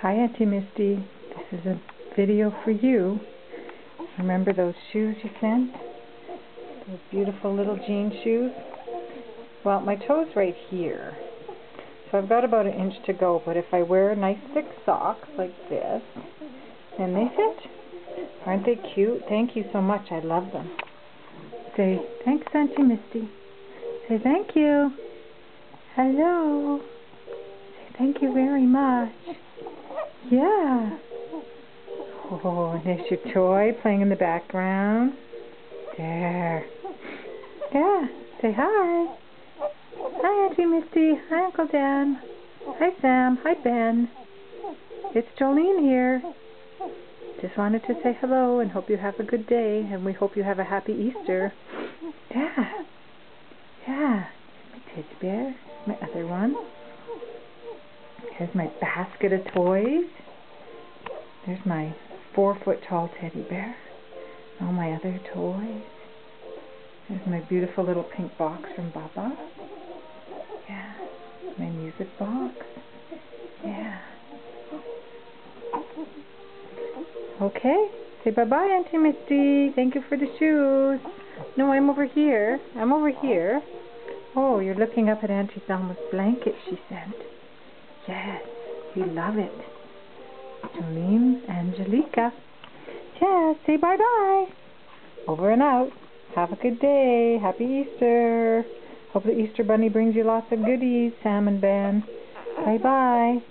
Hi, Auntie Misty. This is a video for you. Remember those shoes you sent? Those beautiful little jean shoes? Well, my toe's right here. So I've got about 1 inch to go, but if I wear nice thick socks like this, then they fit. Aren't they cute? Thank you so much. I love them. Say, thanks, Auntie Misty. Say, thank you. Hello. Say, thank you very much. Yeah. Oh, and there's your toy playing in the background. There. Yeah. Say hi. Hi, Auntie Misty. Hi, Uncle Dan. Hi, Sam. Hi, Ben. It's Jolene here. Just wanted to say hello and hope you have a good day, and we hope you have a happy Easter. Yeah. Yeah. Here's my teddy bear. My other one. Here's my basket of toys. There's my 4-foot-tall teddy bear. All my other toys. There's my beautiful little pink box from Baba. Yeah. My music box. Yeah. Okay. Say bye-bye, Auntie Misty. Thank you for the shoes. No, I'm over here. I'm over here. Oh, you're looking up at Auntie Thelma's blanket she sent. Yes, you love it. Jolene, Angelica. Yeah, say bye-bye. Over and out. Have a good day. Happy Easter. Hope the Easter Bunny brings you lots of goodies, Sam and Ben. Bye-bye.